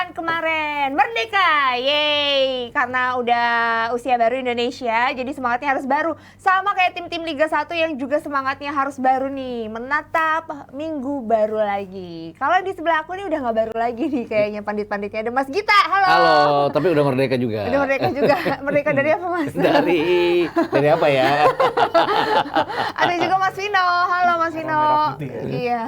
kan kemarin merdeka, yeay, karena udah usia baru Indonesia, jadi semangatnya harus baru. Sama kayak tim-tim Liga 1 yang juga semangatnya harus baru nih, menatap minggu baru lagi. Kalau di sebelah aku nih udah nggak baru lagi nih kayaknya pandit-panditnya. Ada Mas Gita, halo. Halo, tapi udah merdeka juga. Udah merdeka juga, merdeka dari apa Mas? Dari apa ya? Ada juga Mas Vino, halo Mas Vino. Merah putih ya. Iya.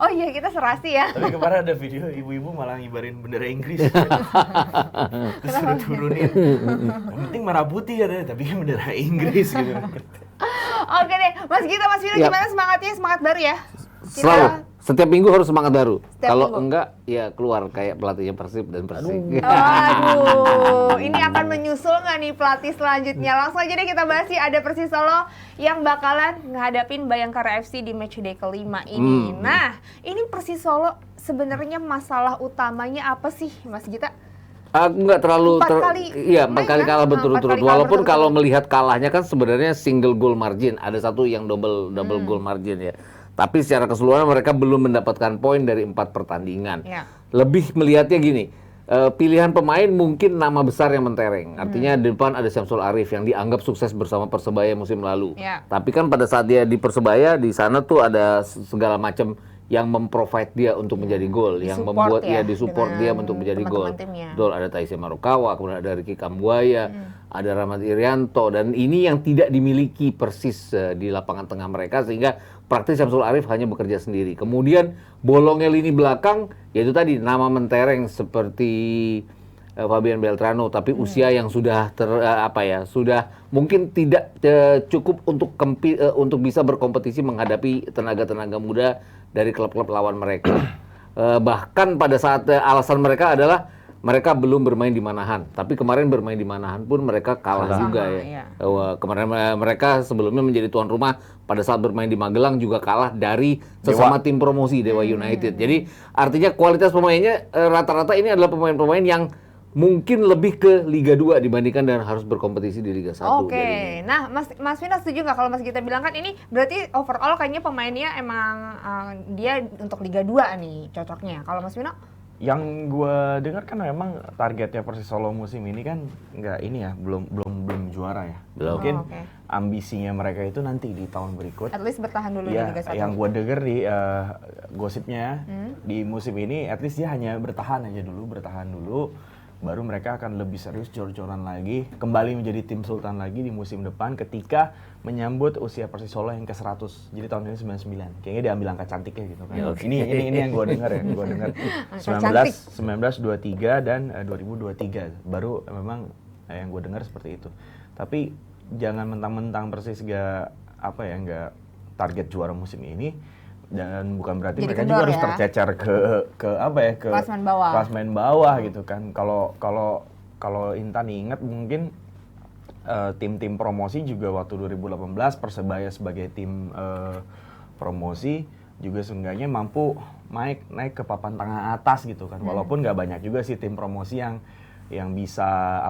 Oh iya, kita serasi ya. Tapi kemarin ada video ibu-ibu malah ngibarin bendera Inggris. Terus suruh turunin. Yang penting merah putih ya, tapi kan bendera Inggris gitu. Oke deh, Mas Gita, Mas Vino, Ya. gimana semangatnya? Semangat baru ya? Selalu. Setiap minggu harus semangat baru. Setiap Kalau minggu. enggak, ya keluar kayak pelatihnya Persib dan Persik. Aduh, ini akan menyusul nggak nih pelatih selanjutnya? Langsung aja deh kita bahas sih, ada Persis Solo yang bakalan ngadapin Bayangkara FC di matchday kelima ini. Nah, ini Persis Solo sebenarnya masalah utamanya apa sih, Mas Gita? Aku nggak terlalu Empat kali iya, main 4 kali kan? kalah 4 berturut-turut. kali kalah Walaupun berturut-turut. kalau melihat kalahnya kan sebenarnya single goal margin, ada satu yang double goal margin ya. Tapi secara keseluruhan mereka belum mendapatkan poin dari 4 pertandingan. Ya. Lebih melihatnya gini, pilihan pemain mungkin nama besar yang mentereng. Artinya di depan ada Syamsul Arif yang dianggap sukses bersama Persebaya musim lalu. Ya. Tapi kan pada saat dia di Persebaya, di sana tuh ada segala macam yang memprovide dia untuk menjadi gol, yang Disupport membuat ya, dia disupport dia dengan untuk menjadi gol. teman-teman timnya. Betul, ada Taisi Marukawa, kemudian ada Ricky Kambuaya, ada Rahmat Irianto, dan ini yang tidak dimiliki persis di lapangan tengah mereka, sehingga praktis Syamsul Arif hanya bekerja sendiri. Kemudian bolongnya lini belakang, yaitu tadi nama mentereng seperti Fabian Beltrano, tapi usia yang sudah sudah mungkin tidak cukup untuk bisa berkompetisi menghadapi tenaga-tenaga muda dari klub-klub lawan mereka. Bahkan pada saat alasan mereka adalah mereka belum bermain di Manahan, tapi kemarin bermain di Manahan pun mereka kalah juga ya. iya. Kemarin mereka sebelumnya menjadi tuan rumah, pada saat bermain di Magelang juga kalah dari sesama tim promosi Dewa United. Jadi artinya kualitas pemainnya rata-rata ini adalah pemain-pemain yang mungkin lebih ke Liga 2 dibandingkan dengan harus berkompetisi di Liga 1. Oke, nah Mas Vino setuju nggak kalau Mas Gita bilang kan ini berarti overall kayaknya pemainnya emang dia untuk Liga 2 nih cocoknya. Kalau Mas Vino? Yang gue dengar kan memang targetnya Persis Solo musim ini kan nggak ini ya, belum juara ya. Belum. Mungkin oke. ambisinya mereka itu nanti di tahun berikut. At least bertahan dulu di Ya, Liga 1. yang gue denger di gosipnya di musim ini, at least dia hanya bertahan dulu, baru mereka akan lebih serius jor-joran lagi, kembali menjadi tim Sultan lagi di musim depan ketika menyambut usia Persis Solo yang ke-100. Jadi tahun ini 99. Kayaknya diambil angka cantiknya gitu kan. Ya, oke. Ini yang gue dengar ya, gue dengar 1923 dan 2023. Baru memang yang gue dengar seperti itu. Tapi jangan mentang-mentang Persis nggak target juara musim ini, dan bukan berarti Jadi mereka kendor juga harus ya? tercecer ke Klasemen bawah. bawah gitu kan. Kalau Intan ingat mungkin tim-tim promosi juga waktu 2018 Persebaya sebagai tim promosi juga seenggaknya mampu naik ke papan tengah atas gitu kan. Walaupun nggak banyak juga sih tim promosi yang bisa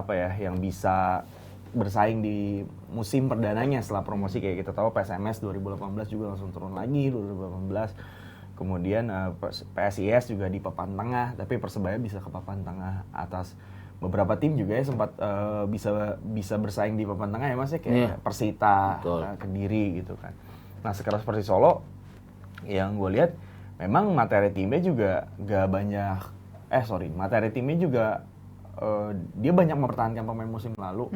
bersaing di musim perdananya setelah promosi. Kayak kita tahu PSMS 2018 juga langsung turun lagi 2018. Kemudian PSIS juga di papan tengah, tapi Persebaya bisa ke papan tengah atas. Beberapa tim juga ya sempat bisa bersaing di papan tengah ya Mas ya, kayak Persita, Kediri gitu kan. Nah sekarang Persis Solo yang gue lihat memang materi timnya juga dia banyak mempertahankan pemain musim lalu.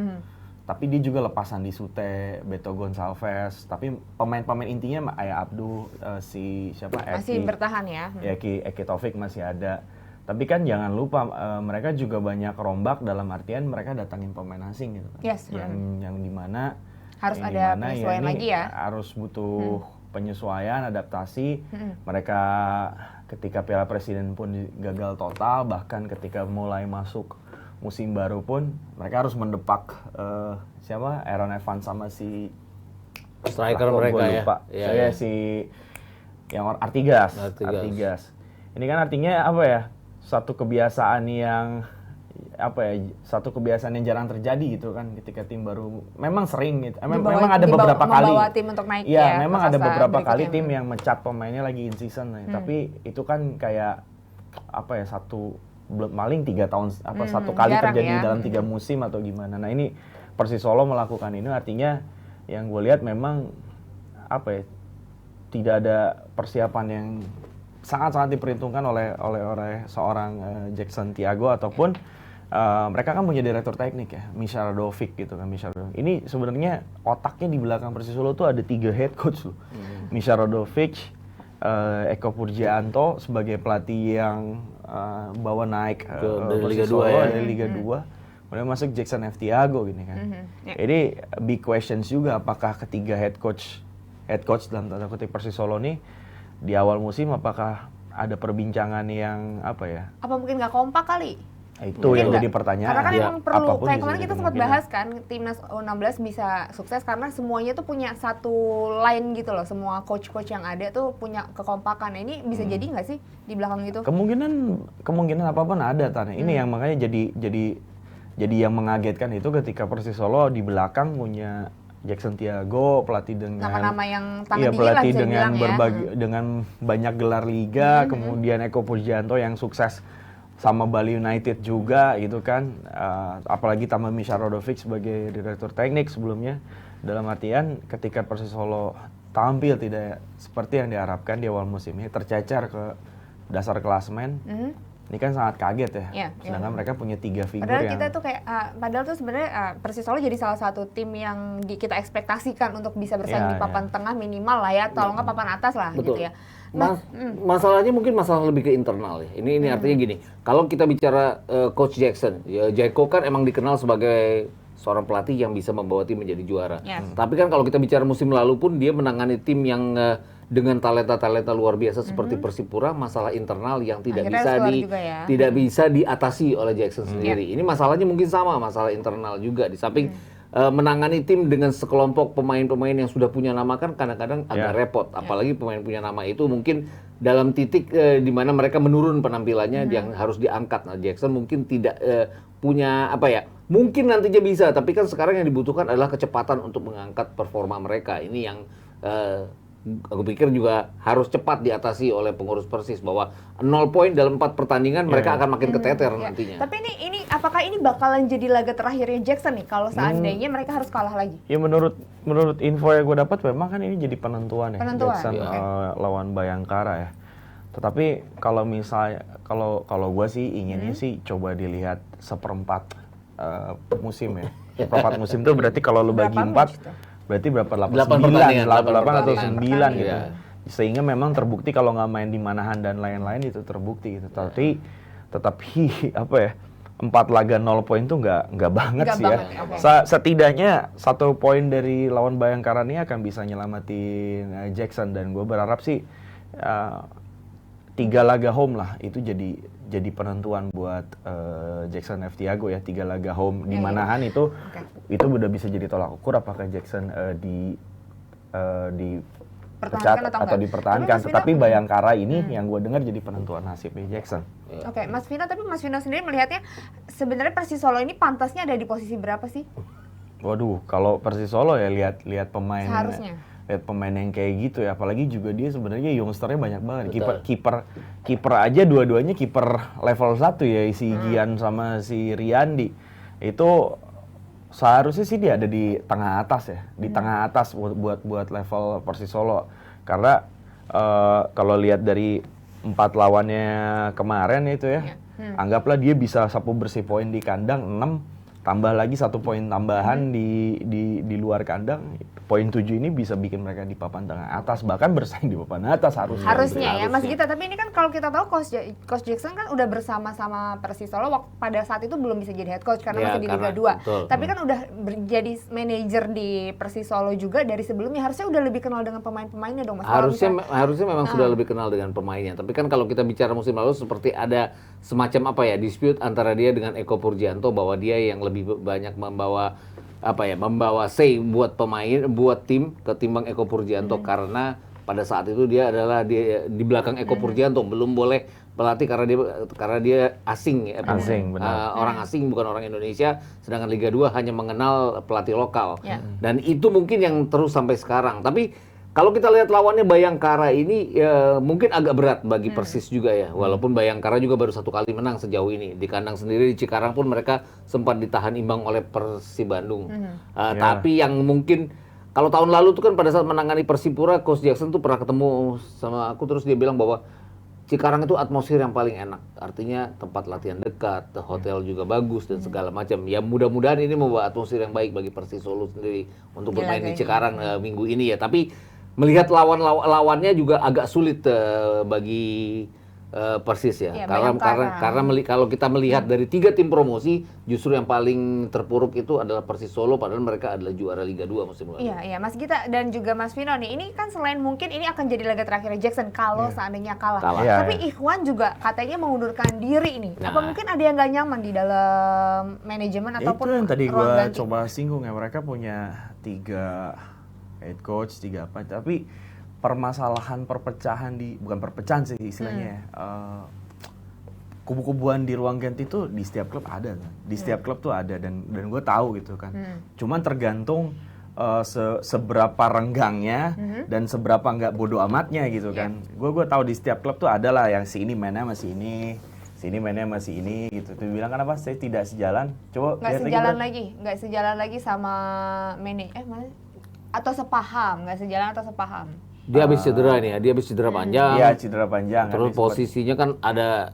Tapi dia juga lepasan di Sute, Beto Gonçalves, tapi pemain-pemain intinya Ayah Abdu, Masih bertahan ya. Eki Taufik masih ada. Tapi kan jangan lupa mereka juga banyak rombak, dalam artian mereka datangin pemain asing gitu kan. Yes, Yang dimana harus ada penyesuaian lagi ya. Harus butuh penyesuaian, adaptasi. Mereka ketika Piala Presiden pun gagal total, bahkan ketika mulai masuk musim baru pun mereka harus mendepak Aaron Evans sama si Striker mereka ya. Saya si yang Artigas. Ini kan artinya apa ya? Satu kebiasaan yang jarang terjadi gitu kan, ketika tim baru memang sering gitu. Memang ada beberapa kali. Membawa tim untuk naik ya. Memang ada beberapa kali berikutnya. tim yang mencat pemainnya lagi in season. Tapi itu kan kayak satu paling 3 tahun satu kali jarang terjadi ya. dalam 3 musim atau gimana. Nah ini Persis Solo melakukan ini artinya yang gue lihat memang apa ya, tidak ada persiapan yang sangat-sangat diperhitungkan oleh seorang Jackson Tiago ataupun mereka kan punya direktur teknik ya, Misha Radovic gitu kan. Ini sebenarnya otaknya di belakang Persis Solo tuh ada 3 head coach loh. Misha Radovic, Eko Purjianto sebagai pelatih yang bawa naik dari Persis Liga Solo 2 ya. dari Liga 2. Kemudian masuk Jackson F. Tiago gini kan. Jadi big questions juga apakah ketiga head coach dalam tanda kutip Persis Solo nih di awal musim apakah ada perbincangan yang apa ya? Apa mungkin nggak kompak kali? Itu Mungkin yang nggak? jadi pertanyaan. Karena kan Ya, emang perlu, apapun kayak bisa kemarin jadi kita sempat kemungkinan. bahas kan, timnas U16 bisa sukses karena semuanya tuh punya satu line gitu loh, semua coach-coach yang ada tuh punya kekompakan. Nah, ini bisa jadi nggak sih di belakang itu? Kemungkinan apapun ada Tan. Ini yang makanya jadi yang mengagetkan itu ketika Persis Solo di belakang punya Jackson Tiago, pelatih dengan Nama-nama yang tangan iya, tinggi lah pelatih bisa dengan dibilang ya. dengan banyak gelar liga, kemudian Eko Purjianto yang sukses sama Bali United juga gitu kan. Apalagi tambah Misha Radovic sebagai direktur teknik sebelumnya. Dalam artian ketika Persis Solo tampil tidak seperti yang diharapkan di awal musim ini, tercecer ke dasar klasemen. Ini kan sangat kaget ya. Iya, Sedangkan mereka punya 3 figur Padahal yang kita tuh kayak, padahal tuh sebenarnya Persis Solo jadi salah satu tim yang kita ekspektasikan untuk bisa bersaing Iya, di papan tengah minimal lah ya, atau nggak papan atas lah Betul. gitu ya. Masalahnya mungkin masalah lebih ke internal ya. Ini artinya gini, kalau kita bicara Coach Jackson, ya Jeko kan emang dikenal sebagai seorang pelatih yang bisa membawa tim menjadi juara. Yes. Tapi kan kalau kita bicara musim lalu pun dia menangani tim yang dengan talenta-talenta luar biasa seperti Persipura, masalah internal yang tidak Akhirnya bisa harus keluar juga ya. tidak bisa diatasi oleh Jackson sendiri. Ini masalahnya mungkin sama, masalah internal juga di samping menangani tim dengan sekelompok pemain-pemain yang sudah punya nama kan kadang-kadang agak repot, apalagi pemain punya nama itu mungkin dalam titik di mana mereka menurun penampilannya yang harus diangkat. Nah, Jackson mungkin tidak punya apa ya, mungkin nantinya bisa, tapi kan sekarang yang dibutuhkan adalah kecepatan untuk mengangkat performa mereka. Ini yang aku pikir juga harus cepat diatasi oleh pengurus Persis, bahwa 0 poin dalam 4 pertandingan mereka akan makin keteter Ya. nantinya. Tapi ini apakah ini bakalan jadi laga terakhirnya Jackson nih kalau seandainya mereka harus kalah lagi? ya menurut info yang gue dapat memang kan ini jadi penentuan ya Penentuan, Jackson oke. lawan Bayangkara ya. Tetapi kalau misalnya kalau gue sih inginnya sih coba dilihat seperempat musim ya. Seperempat musim tuh berarti kalau lu bagi Berapa 4 match tuh? berarti berapa? 8 pertandingan, 8 atau pertandingan. 9 gitu. Iya. Sehingga memang terbukti kalau nggak main di Manahan dan lain-lain itu terbukti gitu. Tetapi apa ya? 4 laga 0 poin tuh nggak banget Nggak sih ya. banget, oke. Setidaknya 1 poin dari lawan Bayangkara ini akan bisa nyelamatin Jackson, dan gue berharap sih 3 laga home lah itu jadi penentuan buat Jackson F. Tiago ya. 3 laga home di Manahan itu udah bisa jadi tolak ukur apakah Jackson dipecat Pertahankan atau atau enggak? dipertahankan. Tapi Mas Tetapi Vino- Bayangkara ini yang gue dengar jadi penentuan nasibnya Jackson. Oke, Mas Vino, tapi Mas Vino sendiri melihatnya sebenarnya Persis Solo ini pantasnya ada di posisi berapa sih? Waduh, kalau Persis Solo ya lihat pemain Seharusnya. lihat pemain yang kayak gitu ya, apalagi juga dia sebenarnya youngsternya banyak banget. Kiper aja dua-duanya kiper level 1 ya, si Gian sama si Riyandi. Itu seharusnya sih dia ada di tengah atas ya, di tengah atas buat level Persis Solo. Karena kalau lihat dari 4 lawannya kemarin itu ya, anggaplah dia bisa sapu bersih poin di kandang 6, tambah lagi 1 poin tambahan di luar kandang. Poin 7 ini bisa bikin mereka di papan tengah atas, bahkan bersaing di papan atas Harusnya ya, Mas Gita. Tapi ini kan kalau kita tahu Coach Jackson kan udah bersama-sama Persis Solo pada saat itu belum bisa jadi head coach karena Ya, masih di Liga karena- 2. betul. Tapi kan udah jadi manajer di Persis Solo juga dari sebelumnya. Harusnya udah lebih kenal dengan pemain-pemainnya dong, Mas. Kalau Harusnya memang sudah lebih kenal dengan pemainnya. Tapi kan kalau kita bicara musim lalu seperti ada semacam apa ya, dispute antara dia dengan Eko Purjianto, bahwa dia yang lebih banyak membawa say buat pemain, buat tim ketimbang Eko Purjianto, karena pada saat itu dia adalah di belakang Eko Purjianto, belum boleh pelatih karena dia asing ya, Asing, benar. orang asing bukan orang Indonesia, sedangkan Liga 2 hanya mengenal pelatih lokal. Ya. Dan itu mungkin yang terus sampai sekarang. Tapi Kalau kita lihat lawannya Bayangkara ini mungkin agak berat bagi Persis juga ya. Walaupun Bayangkara juga baru 1 kali menang sejauh ini. Di kandang sendiri di Cikarang pun mereka sempat ditahan imbang oleh Persib Bandung. Tapi yang mungkin kalau tahun lalu tuh kan pada saat menangani Persipura, Coach Jackson tuh pernah ketemu sama aku, terus dia bilang bahwa Cikarang itu atmosfer yang paling enak. Artinya tempat latihan dekat, hotel juga bagus dan segala macam. Ya mudah-mudahan ini membawa atmosfer yang baik bagi Persis Solo sendiri untuk bermain di Cikarang minggu ini ya. Tapi melihat lawannya juga agak sulit bagi Persis ya. Karena kalau kita melihat dari 3 tim promosi, justru yang paling terpuruk itu adalah Persis Solo, padahal mereka adalah juara Liga 2 musim lalu. Iya, Mas Gita dan juga Mas Vino nih, ini kan selain mungkin ini akan jadi laga terakhir Jackson kalau seandainya kalah. Tapi Ikhwan juga katanya mengundurkan diri nih. Apa mungkin ada yang nggak nyaman di dalam manajemen ataupun itu yang tadi ruang gue ganti? coba singgung ya, mereka punya 3 head coach, 3 apa, tapi permasalahan perpecahan bukan perpecahan sih istilahnya, kubu-kubuan di ruang ganti itu di setiap klub ada, di setiap klub tuh ada, dan gue tahu gitu kan. Cuman tergantung seberapa renggangnya dan seberapa nggak bodoh amatnya gitu kan. Gue tahu di setiap klub tuh ada lah yang si ini mainnya masih ini, sini mainnya masih ini gitu. Tuh bilang kan apa? Saya tidak sejalan. Coba nggak sejalan lagi sama mana? Atau sepaham, nggak sejalan atau sepaham. Dia habis cedera nih ya, dia habis cedera panjang. Iya, cedera panjang. Terus posisinya kan ada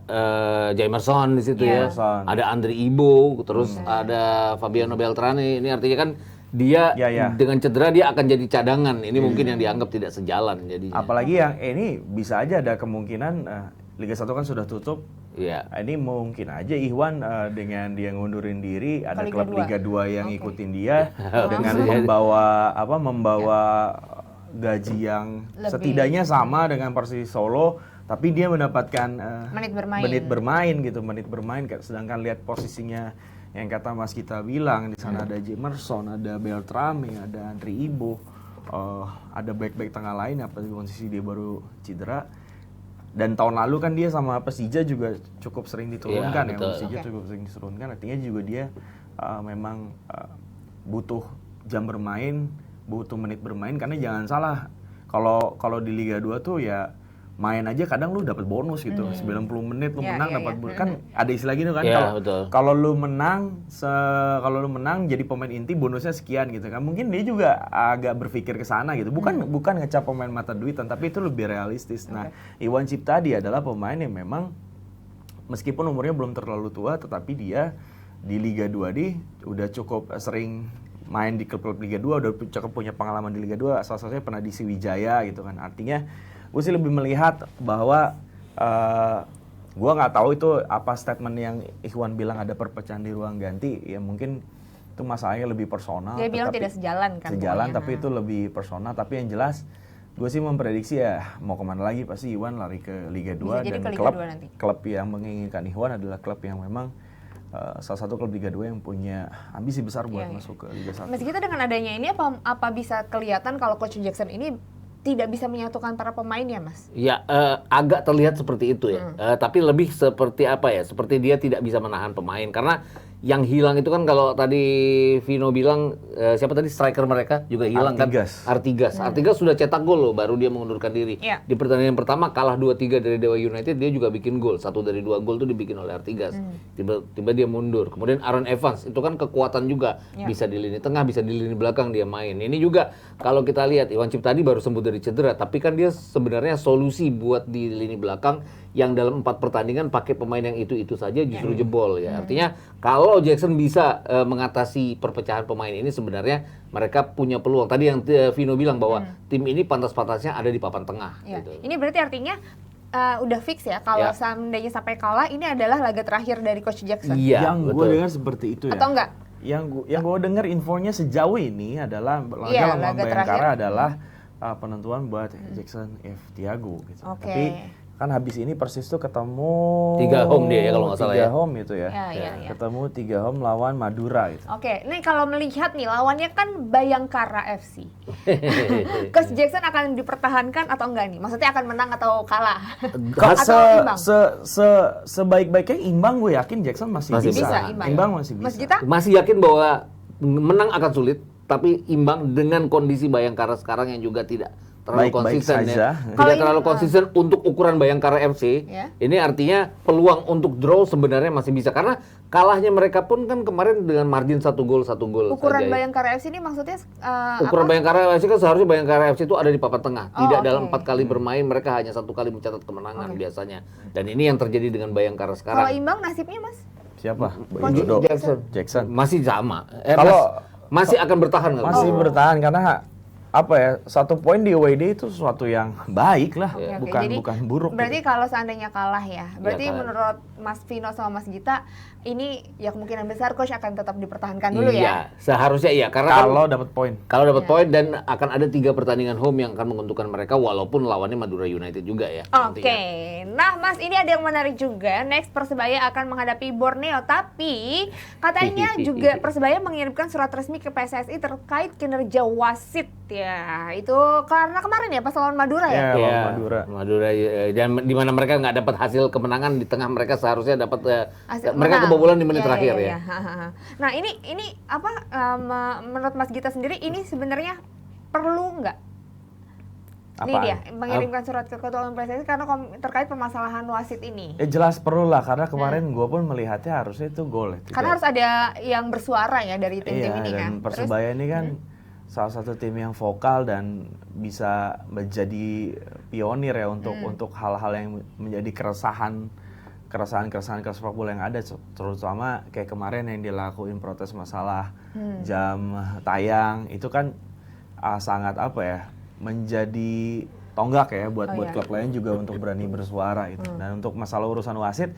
Jamerson di situ ya. Jamerson. Ada Andre Ibo, terus ada Fabiano Beltrame. Ini artinya kan dia dengan cedera dia akan jadi cadangan. Ini mungkin yang dianggap tidak sejalan jadinya. Apalagi yang ini bisa aja ada kemungkinan Liga 1 kan sudah tutup. Iya. Ini mungkin aja Ikhwan dengan dia ngundurin diri, ada klub Liga 2 yang ngikutin dia dengan membawa gaji yang setidaknya sama dengan Persis Solo, tapi dia mendapatkan menit bermain. Sedangkan lihat posisinya yang kata Mas Gita bilang, di sana ada Jamerson, ada Beltrame, ada Andre Ibo, ada back tengah lain, apalagi posisi dia baru cedera. Dan tahun lalu kan dia sama Persija juga cukup sering diturunkan cukup sering diturunkan. Artinya juga dia memang butuh jam bermain, butuh menit bermain, karena jangan salah, kalau di Liga 2 tuh ya main aja kadang lu dapat bonus gitu. 90 menit lu menang dapat bonus. Kan ada istilah gitu kan, kalau lu menang jadi pemain inti bonusnya sekian gitu kan. Mungkin dia juga agak berpikir ke sana gitu. Bukan ngecap pemain mata duitan, tapi itu lebih realistis. Nah, Iwan Ciptadi adalah pemain yang memang meskipun umurnya belum terlalu tua, tetapi dia di Liga 2 udah cukup sering main di klub Liga 2, udah cukup punya pengalaman di Liga 2, salah satunya pernah di Sriwijaya gitu kan. Artinya gue sih lebih melihat bahwa gue nggak tahu itu apa statement yang Ikhwan bilang ada perpecahan di ruang ganti, ya mungkin itu masalahnya lebih personal. Dia bilang tidak sejalan kan? Sejalan, tapi itu lebih personal. Tapi yang jelas gue sih memprediksi ya mau kemana lagi pasti Iwan lari ke Liga 2, dan klub yang menginginkan Iwan adalah klub yang memang salah satu klub Liga 2 yang punya ambisi besar buat masuk ke Liga 1. Mas Gita, dengan adanya ini apa bisa kelihatan kalau Coach Jackson ini tidak bisa menyatukan para pemainnya, Mas? Ya, agak terlihat seperti itu ya. Tapi lebih seperti apa ya? Seperti dia tidak bisa menahan pemain. Karena yang hilang itu kan kalau tadi Vino bilang, siapa tadi striker mereka juga hilang Artigas. kan? Artigas. Artigas sudah cetak gol loh, baru dia mengundurkan diri. Di pertandingan pertama kalah 2-3 dari Dewa United, dia juga bikin gol. 1 dari 2 gol itu dibikin oleh Artigas. Tiba-tiba dia mundur. Kemudian Aaron Evans, itu kan kekuatan juga. Bisa di lini tengah, bisa di lini belakang dia main. Ini juga kalau kita lihat, Iwan Ciptadi baru sembuh dari cedera, tapi kan dia sebenarnya solusi buat di lini belakang yang dalam 4 pertandingan pakai pemain yang itu-itu saja justru jebol ya. Artinya kalau Jackson bisa mengatasi perpecahan pemain ini, sebenarnya mereka punya peluang. Tadi yang Vino bilang bahwa tim ini pantas-pantasnya ada di papan tengah. Gitu. Ini berarti artinya udah fix ya kalau seandainya sampai kalah, ini adalah laga terakhir dari Coach Jackson. Iya, yang gue dengar seperti itu ya. Atau enggak? Yang gue dengar infonya sejauh ini adalah laga lawan Bayangkara adalah penentuan buat Jackson F. Tiago gitu. Tapi kan habis ini Persis tuh ketemu 3 home dia ya kalau nggak salah ya. 3 home itu ya. Ketemu 3 home lawan Madura gitu. Nih kalau melihat nih lawannya kan Bayangkara FC. Coach Jackson akan dipertahankan atau enggak nih? Maksudnya akan menang atau kalah? Atau imbang? Sebaik-baiknya imbang, gue yakin Jackson masih bisa. Imbang masih bisa. Mas Gita? Masih yakin bahwa menang akan sulit, tapi imbang dengan kondisi Bayangkara sekarang yang juga tidak terlalu Baik-baik konsisten saja. ya. Kalau Tidak ini, terlalu konsisten untuk ukuran Bayangkara FC. Ya. Ini artinya peluang untuk draw sebenarnya masih bisa karena kalahnya mereka pun kan kemarin dengan margin 1 gol Ukuran saja ya. Bayangkara FC ini maksudnya Ukuran apa? Bayangkara FC kan seharusnya Bayangkara FC itu ada di papan tengah. Tidak Oh, dalam oke. 4 kali bermain mereka hanya 1 kali mencatat kemenangan biasanya. Dan ini yang terjadi dengan Bayangkara Kalau sekarang. imbang nasibnya Mas? Siapa? Dodo. Jackson. Masih sama. Kalau- masih akan bertahan nggak? Masih bertahan karena apa ya, 1 poin di away day itu sesuatu yang baik lah, Oke, oke. bukan Jadi, bukan buruk. Berarti gitu. kalau seandainya kalah ya, berarti kalah. menurut Mas Vino sama Mas Gita, ini ya kemungkinan besar coach akan tetap dipertahankan dulu ya. Iya, seharusnya iya karena kan Kalau dapat poin. kalau dapat poin dan akan ada 3 pertandingan home yang akan menguntungkan mereka walaupun lawannya Madura United juga ya. Oke, nantinya. nah Mas ini ada yang menarik juga. Next Persebaya akan menghadapi Borneo, tapi katanya juga Persebaya mengirimkan surat resmi ke PSSI terkait kinerja wasit ya. Itu karena kemarin ya pas lawan Madura ya. Ya, Iya, lawan Madura. dan di mana mereka nggak dapat hasil kemenangan di tengah mereka seharusnya dapat Hasil mereka menang. kebobolan di menit Iya, terakhir iya, ya. iya. Hahaha. Nah ini apa menurut Mas Gita sendiri ini sebenarnya perlu nggak? Ini Apaan? dia mengirimkan surat ke ketua umum PSSI karena terkait permasalahan wasit ini. Jelas perlu lah karena kemarin gue pun melihatnya harusnya itu gol. Karena harus ada yang bersuara ya dari tim-tim Iya, ini dan kan. Persebaya ini kan salah satu tim yang vokal dan bisa menjadi pionir ya untuk hal-hal yang menjadi keresahan sepak bola yang ada, terutama kayak kemarin yang dilakuin protes masalah jam tayang itu kan sangat apa ya, menjadi tonggak ya buat iya. klub lain juga untuk berani bersuara itu. Dan untuk masalah urusan wasit,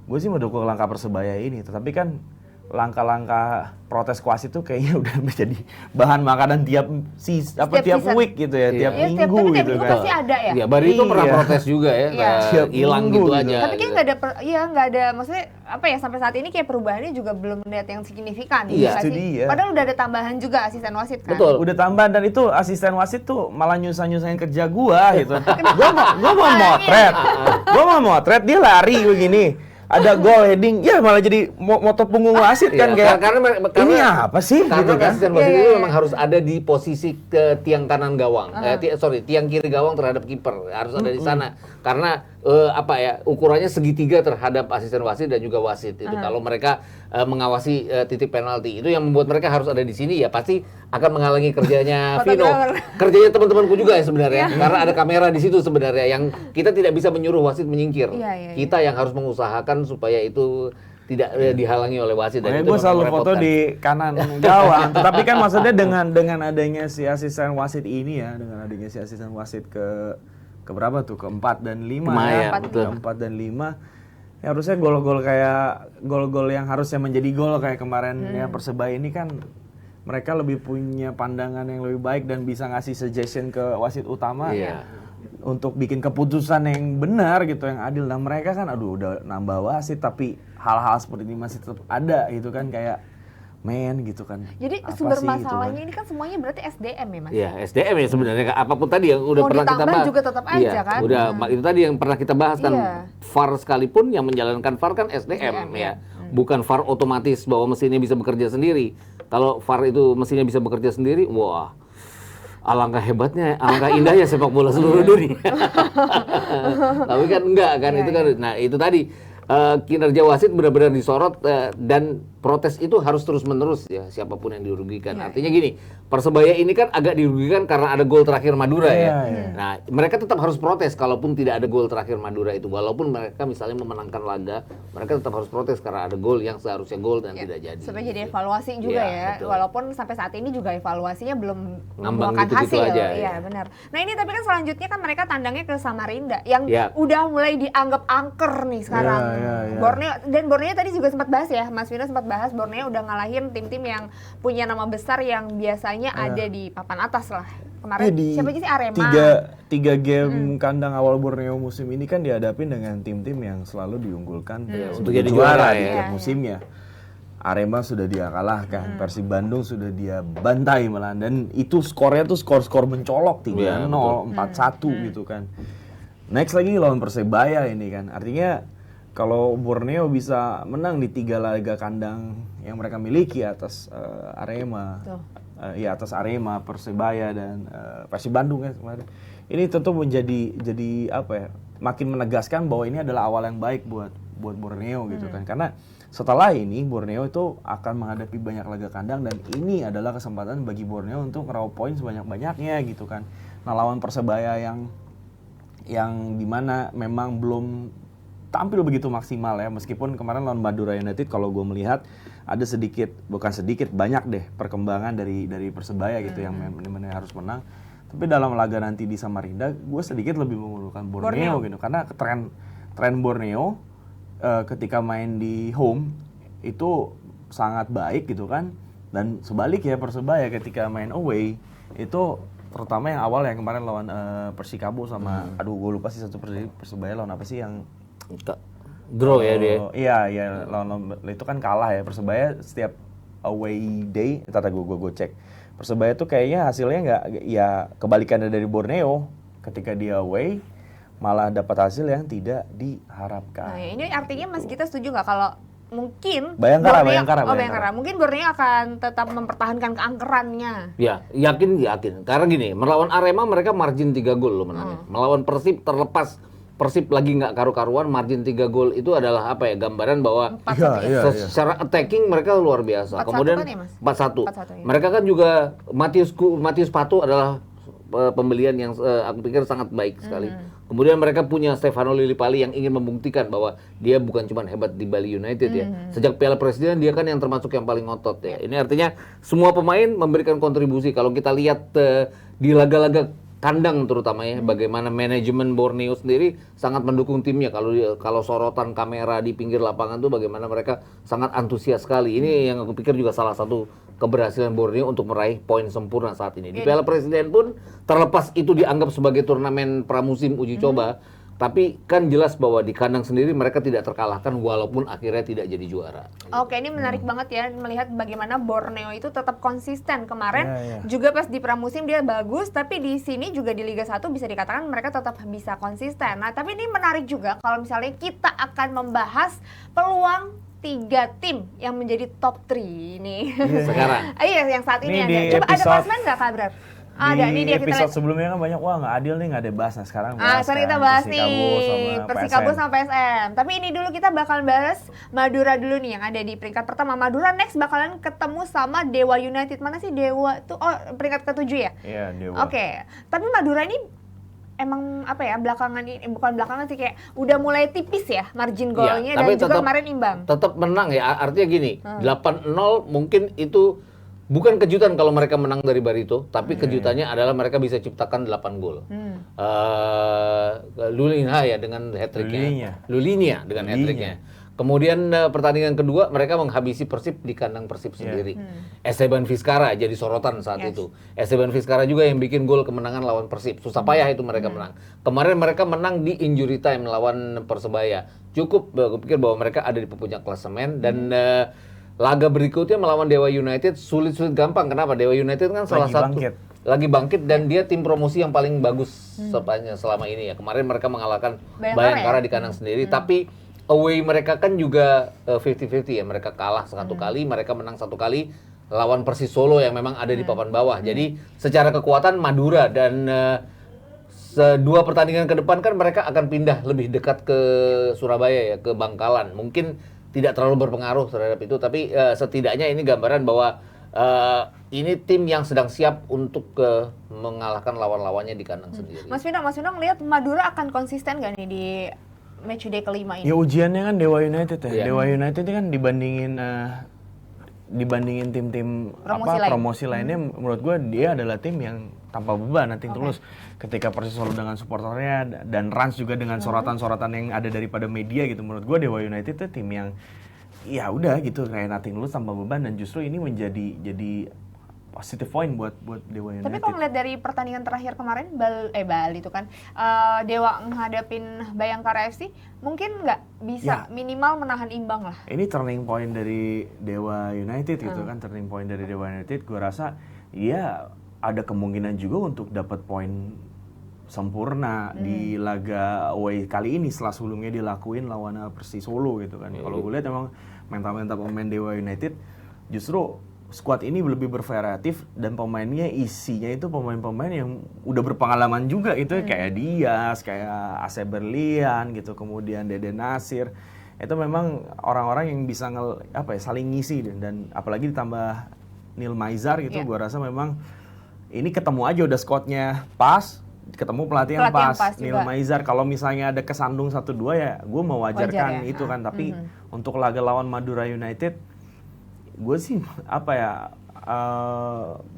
gue sih mendukung langkah Persebaya ini, tetapi kan langkah-langkah protes wasit itu kayaknya udah menjadi bahan makanan tiap Setiap season. week gitu ya, tiap Iya, minggu tiap gitu minggu kan. pasti ada ya. Iya, Bari itu pernah Iya. protes juga ya, Iya. Tiap hilang minggu gitu gitu. aja. Tapi kayak nggak ada maksudnya apa ya sampai saat ini kayak perubahannya juga belum melihat yang signifikan. Iya, nggak itu sih? dia. Padahal udah ada tambahan juga asisten wasit kan. Betul. Udah tambahan dan itu asisten wasit tuh malah nyusahin kerja gua gitu. gua mau motret. Gua mau motret dia lari begini. Ada gol heading, ya malah jadi moto punggung wasit kan Iya, kayak. karena ini apa sih Karena gitu kan? asisten wasit Iya, itu iya, memang harus ada di posisi ke tiang kanan gawang, tiang kiri gawang terhadap kiper harus ada di sana. Karena apa ya, ukurannya segitiga terhadap asisten wasit dan juga wasit itu. Kalau mereka mengawasi titik penalti itu yang membuat mereka harus ada di sini ya pasti akan menghalangi kerjanya Vino, Fotografer. kerjanya teman-temanku juga ya sebenarnya. Karena ada kamera di situ sebenarnya yang kita tidak bisa menyuruh wasit menyingkir. Iya, iya, Kita yang harus mengusahakan supaya itu tidak dihalangi oleh wasit. Dan Makanya itu gue selalu memang foto merepotkan. di kanan gawang. Tetapi kan maksudnya dengan adanya si asisten wasit ini ya, dengan adanya si asisten wasit ke berapa tuh? Ke-4 dan 5 Lima, ya. ya, betul. Ke-4 dan 5. Ya harusnya gol-gol yang harusnya menjadi gol kayak kemarin ya Persebaya ini kan mereka lebih punya pandangan yang lebih baik dan bisa ngasih suggestion ke wasit utama. Iya. Untuk bikin keputusan yang benar gitu, yang adil. Nah mereka kan aduh udah nambah wasit tapi hal-hal seperti ini masih tetap ada gitu kan, kayak gitu kan. Jadi Apa sumber sih gitu masalahnya kan? ini kan semuanya berarti SDM ya Mas? Iya, SDM ya sebenarnya apapun tadi yang udah Mau pernah kita ditambah bahas. juga tetap aja Iya, kan? udah itu tadi yang pernah kita bahas kan. Iya. VAR sekalipun yang menjalankan VAR kan SDM ya. Bukan VAR otomatis bahwa mesinnya bisa bekerja sendiri. Kalau VAR itu mesinnya bisa bekerja sendiri, wah. Alangkah hebatnya, alangkah indahnya sepak bola seluruh dunia. Tapi kan enggak kan, Iya, itu kan. Nah, itu tadi kinerja wasit benar-benar disorot dan protes itu harus terus-menerus ya, siapapun yang dirugikan. Iya. Artinya gini, Persebaya ini kan agak dirugikan karena ada gol terakhir Madura ya. Iya. Nah, mereka tetap harus protes kalaupun tidak ada gol terakhir Madura itu. Walaupun mereka misalnya memenangkan laga, mereka tetap harus protes karena ada gol yang seharusnya gol dan Ya, tidak jadi. supaya jadi evaluasi juga Iya, ya, betul. walaupun sampai saat ini juga evaluasinya belum Ngambang membuahkan gitu-gitu hasil. aja, Iya ya. benar. Nah ini tapi kan selanjutnya kan mereka tandangnya ke Samarinda yang Ya. udah mulai dianggap angker nih sekarang. Iya, iya. Borneo tadi juga sempat bahas ya, Mas Vino sempat bahas Borneo udah ngalahin tim-tim yang punya nama besar yang biasanya ada di papan atas lah. Kemarin siapa aja sih, Arema. Tiga game kandang awal Borneo musim ini kan dihadapin dengan tim-tim yang selalu diunggulkan untuk jadi juara di ya. tiap musimnya. Arema sudah dia kalahkan, Persib Bandung sudah dia bantai malah, dan itu skornya tuh skor mencolok 3-0, Iya, 4-1 gitu kan. Next lagi lawan Persebaya ini kan, artinya kalau Borneo bisa menang di 3 laga kandang yang mereka miliki atas Arema, Tuh. ya atas Arema, Persebaya dan Persib Bandung ya kemarin. Ini tentu jadi apa ya? Makin menegaskan bahwa ini adalah awal yang baik buat Borneo gitu kan. Karena setelah ini Borneo itu akan menghadapi banyak laga kandang dan ini adalah kesempatan bagi Borneo untuk meraup poin sebanyak-banyaknya gitu kan. Nah, lawan Persebaya yang dimana memang belum tampil begitu maksimal ya, meskipun kemarin lawan Madura United kalau gue melihat ada banyak deh perkembangan dari Persebaya gitu yang benar-benar harus menang. Tapi dalam laga nanti di Samarinda, gue sedikit lebih mengunggulkan Borneo gitu, karena tren Borneo ketika main di home itu sangat baik gitu kan, dan sebaliknya Persebaya ketika main away itu terutama yang awal yang kemarin lawan Persikabo sama aduh gue lupa sih satu Persebaya lawan apa sih yang Draw ya dia. Iya lawan itu kan kalah ya Persebaya setiap away day. Tata gue cek Persebaya tuh kayaknya hasilnya nggak ya kebalikannya dari Borneo, ketika dia away malah dapat hasil yang tidak diharapkan. Nah, ini artinya Mas Gita setuju nggak kalau mungkin Bayangkara. Mungkin Borneo akan tetap mempertahankan keangkerannya. Ya, yakin. Karena gini, melawan Arema mereka margin 3 gol loh menangnya. Melawan Persib terlepas Persib lagi nggak karu-karuan, margin 3 gol itu adalah apa ya, gambaran bahwa secara attacking mereka luar biasa. 4-1 Kemudian kan ya, Mas? 4-1. 4-1 ya. Mereka kan juga Matius Pato adalah pembelian yang aku pikir sangat baik sekali. Kemudian mereka punya Stefano Lillipali yang ingin membuktikan bahwa dia bukan cuma hebat di Bali United ya. Sejak Piala Presiden dia kan yang termasuk yang paling ngotot ya. Ini artinya semua pemain memberikan kontribusi. Kalau kita lihat di laga-laga kandang terutama ya, bagaimana manajemen Borneo sendiri sangat mendukung timnya. Kalau sorotan kamera di pinggir lapangan tuh bagaimana mereka sangat antusias sekali. Ini yang aku pikir juga salah satu keberhasilan Borneo untuk meraih poin sempurna saat ini. Di Piala Presiden pun terlepas itu dianggap sebagai turnamen pramusim uji coba, tapi kan jelas bahwa di kandang sendiri mereka tidak terkalahkan walaupun akhirnya tidak jadi juara. Oke, ini menarik banget ya melihat bagaimana Borneo itu tetap konsisten. Kemarin juga pas di pramusim dia bagus, tapi di sini juga di Liga 1 bisa dikatakan mereka tetap bisa konsisten. Nah, tapi ini menarik juga kalau misalnya kita akan membahas peluang 3 tim yang menjadi top 3 ini. Sekarang. Iya, yang saat ini di ada. Coba ada klasemen nggak, Kak Bram? Ada, di ini dia episode sebelumnya kan banyak, wah nggak adil nih nggak ada bahas. Nah sekarang sekarang kita bahas nih Persikabo sama PSM. Tapi ini dulu kita bakalan bahas Madura dulu nih yang ada di peringkat pertama. Madura next bakalan ketemu sama Dewa United. Mana sih Dewa tuh? Oh, peringkat ke-7 ya? Iya, Dewa. Oke. Tapi Madura ini emang apa ya, belakangan ini bukan belakangan sih, kayak udah mulai tipis ya margin golnya, dan juga kemarin imbang. Tetap menang ya, artinya gini, 8-0 mungkin itu bukan kejutan kalau mereka menang dari Barito, tapi kejutannya adalah mereka bisa ciptakan 8 gol. Lulinha ya dengan hat-tricknya. Lulinia dengan hat-tricknya. Kemudian pertandingan kedua mereka menghabisi Persib di kandang Persib sendiri. Esteban Vizcarra jadi sorotan saat itu. Esteban Vizcarra juga yang bikin gol kemenangan lawan Persib. Susah payah itu mereka menang. Kemarin mereka menang di injury time lawan Persebaya. Cukup, aku pikir bahwa mereka ada di puncak klasemen dan laga berikutnya melawan Dewa United sulit-sulit gampang. Kenapa? Dewa United kan salah satu lagi bangkit dan dia tim promosi yang paling bagus sepanjang selama ini ya. Kemarin mereka mengalahkan Bayangkara di kandang sendiri, tapi away mereka kan juga 50-50 ya. Mereka kalah satu kali, mereka menang satu kali lawan Persis Solo yang memang ada di papan bawah. Jadi secara kekuatan Madura dan dua pertandingan ke depan kan mereka akan pindah lebih dekat ke Surabaya ya, ke Bangkalan. Mungkin tidak terlalu berpengaruh terhadap itu, tapi setidaknya ini gambaran bahwa ini tim yang sedang siap untuk mengalahkan lawan-lawannya di kandang sendiri. Mas Vino ngelihat Madura akan konsisten gak nih di matchday kelima ini? Ya ujiannya kan Dewa United ya. Iya. Dewa United ini kan dibandingin tim-tim promosi lainnya, menurut gue dia adalah tim yang tanpa beban, nanti tulus. Ketika Persis Solo dengan supporternya dan Rans juga dengan sorotan-sorotan yang ada daripada media gitu, menurut gue Dewa United itu tim yang ya udah gitu kayak nothing tulus tanpa beban, dan justru ini jadi positive point buat Dewa United. Tapi kalau ngeliat dari pertandingan terakhir kemarin Bali itu kan Dewa menghadapin Bayangkara FC, mungkin nggak bisa minimal menahan imbang lah. Ini turning point dari Dewa United gitu kan, turning point dari Dewa United. Gue rasa ya ada kemungkinan juga untuk dapat poin sempurna di laga away kali ini setelah sebelumnya dilakuin lawan Persis Solo gitu kan. Kalau gue lihat emang mental pemain Dewa United justru squad ini lebih bervariatif dan pemainnya isinya itu pemain-pemain yang udah berpengalaman juga itu kayak Diaz, kayak Ase Berlian gitu, kemudian Dede Nasir. Itu memang orang-orang yang bisa saling ngisi dan apalagi ditambah Neil Maizar gitu, gua rasa memang ini ketemu aja udah squadnya pas, ketemu pelatih yang pas. Neil Maizar kalau misalnya ada kesandung 1-2 ya gue mewajarkan itu kan, tapi untuk laga lawan Madura United gue sih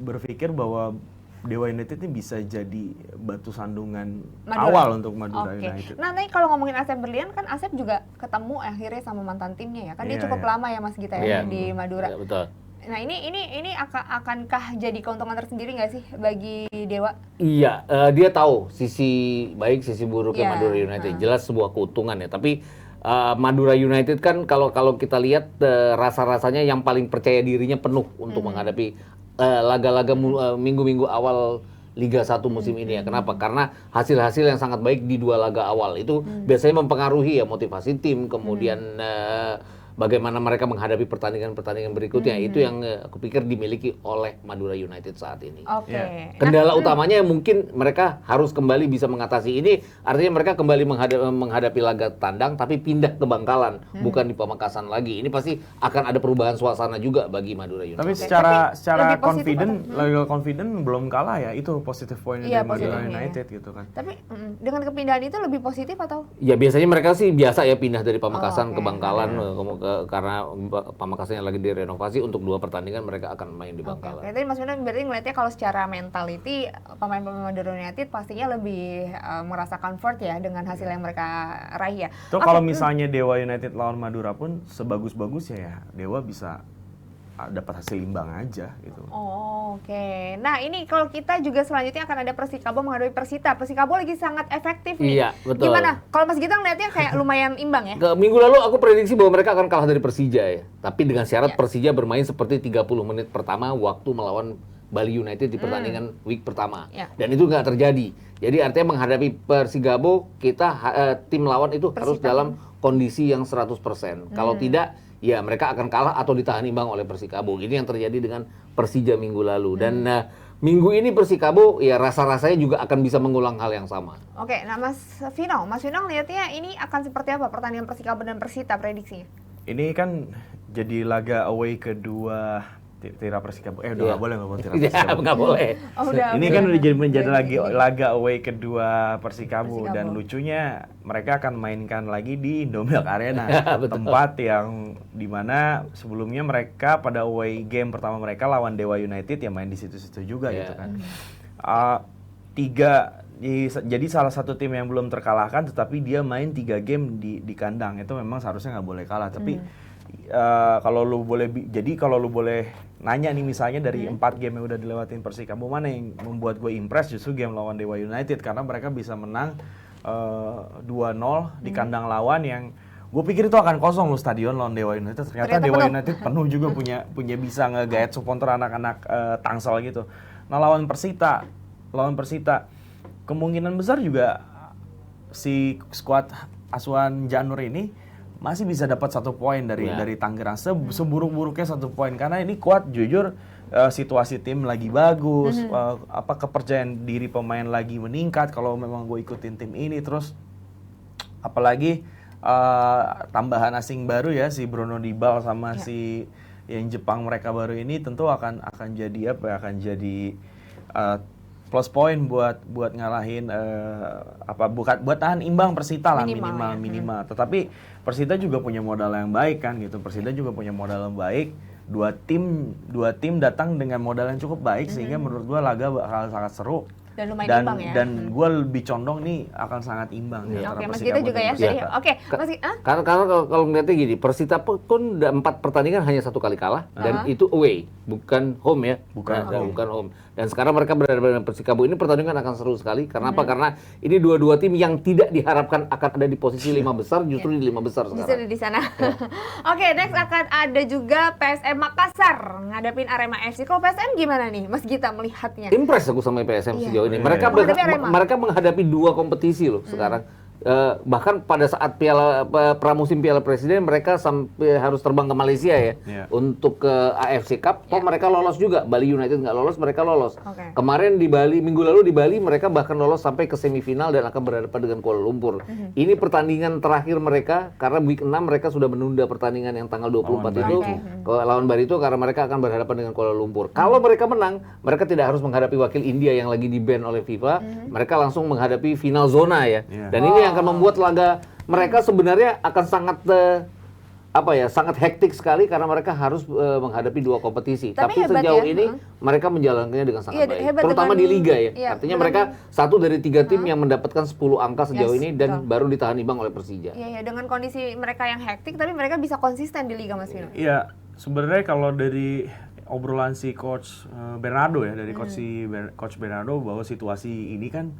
berpikir bahwa Dewa United ini bisa jadi batu sandungan awal untuk Madura United. Nah, nanti kalau ngomongin Asep Berlian kan Asep juga ketemu akhirnya sama mantan timnya ya. Kan dia cukup lama ya Mas Gita ya di Madura. Iya, betul. Nah, ini akankah jadi keuntungan tersendiri nggak sih bagi Dewa? Iya, dia tahu sisi baik, sisi buruknya Madura United. Jelas sebuah keuntungan ya, tapi Madura United kan kalau kita lihat rasa-rasanya yang paling percaya dirinya penuh untuk menghadapi laga-laga minggu-minggu awal Liga 1 musim ini ya. Kenapa? Karena hasil-hasil yang sangat baik di 2 laga awal itu biasanya mempengaruhi ya motivasi tim, kemudian bagaimana mereka menghadapi pertandingan-pertandingan berikutnya. Itu yang aku pikir dimiliki oleh Madura United saat ini. Kendala utamanya mungkin mereka harus kembali bisa mengatasi ini, artinya mereka kembali menghadapi laga tandang tapi pindah ke Bangkalan, bukan di Pamekasan lagi. Ini pasti akan ada perubahan suasana juga bagi Madura United. Tapi secara confident belum kalah ya, itu positif poinnya dari Madura United gitu kan. Tapi dengan kepindahan itu lebih positif atau? Ya biasanya mereka sih biasa ya pindah dari Pamekasan ke Bangkalan, karena Pamekasannya lagi direnovasi, untuk 2 pertandingan mereka akan main di Bangkalan. Tadi Mas Wina berarti ngeliatnya kalau secara mentality pemain-pemain Madura United pastinya lebih merasa comfort ya dengan hasil yang mereka raih ya. Kalau misalnya Dewa United lawan Madura pun sebagus-bagusnya ya Dewa bisa dapat hasil imbang aja gitu. Nah ini kalau kita juga selanjutnya akan ada Persikabo menghadapi Persita. Persikabo lagi sangat efektif nih. Iya, betul. Gimana? Kalau Mas Gita ngeliatnya kayak lumayan imbang ya? Minggu lalu aku prediksi bahwa mereka akan kalah dari Persija ya. Tapi dengan syarat Persija bermain seperti 30 menit pertama waktu melawan Bali United di pertandingan week pertama. Dan itu nggak terjadi. Jadi artinya menghadapi Persikabo kita tim lawan itu harus dalam kondisi yang 100%. Kalau tidak, ya mereka akan kalah atau ditahan imbang oleh Persikabo. Ini yang terjadi dengan Persija minggu lalu. Dan minggu ini Persikabo ya rasa-rasanya juga akan bisa mengulang hal yang sama. Nah Mas Vino lihatnya ini akan seperti apa pertandingan Persikabo dan Persita prediksinya? Ini kan jadi laga away kedua Tira Persikabo. Udah nggak boleh ngomong Tira Persikabo. Nggak boleh. Ini kan udah menjadi lagi laga away kedua Persikabo. Dan lucunya mereka akan mainkan lagi di Indomilk Arena, tempat yang dimana sebelumnya mereka pada away game pertama mereka lawan Dewa United ya main di situ-situ juga gitu kan. Jadi salah satu tim yang belum terkalahkan, tetapi dia main 3 game di kandang, itu memang seharusnya nggak boleh kalah. Tapi kalau lu boleh nanya nih misalnya dari 4 game yang udah dilewatin Persikabo, mana yang membuat gue impress? Justru game lawan Dewa United, karena mereka bisa menang 2-0 di kandang lawan yang gue pikir itu akan kosong loh stadion lawan Dewa United. Ternyata Dewa United penuh juga punya bisa nge-gaet supporter anak-anak Tangsel gitu. Nah lawan Persita kemungkinan besar juga si skuad asuhan Janur ini masih bisa dapat 1 poin dari Tangerang. Seburuk-buruknya 1 poin, karena ini kuat jujur, situasi tim lagi bagus, kepercayaan diri pemain lagi meningkat kalau memang gue ikutin tim ini. Terus apalagi tambahan asing baru ya, si Bruno Dybala sama si yang Jepang mereka baru ini tentu akan jadi plus poin buat ngalahin buat tahan imbang Persita lah minimal. Tetapi Persita juga punya modal yang baik kan gitu. Persita juga punya modal yang baik. Dua tim datang dengan modal yang cukup baik sehingga menurut gua laga bakal sangat seru. Dan lumayan imbang ya. Dan gue lebih condong nih akan sangat imbang. Mas Gita juga ya. Karena kalau ngeliatnya gini, Persita pun 4 pertandingan hanya 1 kali kalah, dan itu away, bukan home ya. Bukan home. Dan sekarang mereka berada di Persikabo, ini pertandingan akan seru sekali. Karena apa? Karena ini dua tim yang tidak diharapkan akan ada di posisi 5 besar, justru di 5 besar sekarang. Justru di sana. Next akan ada juga PSM Makassar ngadepin Arema FC. Kalau PSM gimana nih, Mas Gita melihatnya? Impress aku sama PSM sejauh ini. Mereka menghadapi 2 kompetisi loh sekarang. bahkan pada saat pramusim Piala Presiden mereka sampai harus terbang ke Malaysia ya untuk ke AFC Cup. Mereka lolos juga. Bali United nggak lolos, mereka lolos. Kemarin di Bali, minggu lalu di Bali mereka bahkan lolos sampai ke semifinal dan akan berhadapan dengan Kuala Lumpur. Ini pertandingan terakhir mereka karena week 6 mereka sudah menunda pertandingan yang tanggal 24 itu ke lawan Barito karena mereka akan berhadapan dengan Kuala Lumpur. Kalau mereka menang, mereka tidak harus menghadapi wakil India yang lagi di-ban oleh FIFA. Mereka langsung menghadapi final zona ya. Dan ini akan membuat laga mereka sebenarnya akan sangat hektik sekali karena mereka harus menghadapi dua kompetisi. Tapi sejauh ini mereka menjalankannya dengan sangat baik. Terutama di liga ya. Artinya mereka satu dari 3 tim yang mendapatkan 10 angka sejauh ini dan baru ditahan imbang oleh Persija. Iya, dengan kondisi mereka yang hektik tapi mereka bisa konsisten di liga, Mas Vino. Iya, sebenarnya kalau dari obrolan si coach Bernardo ya, dari coach Bernardo bahwa situasi ini kan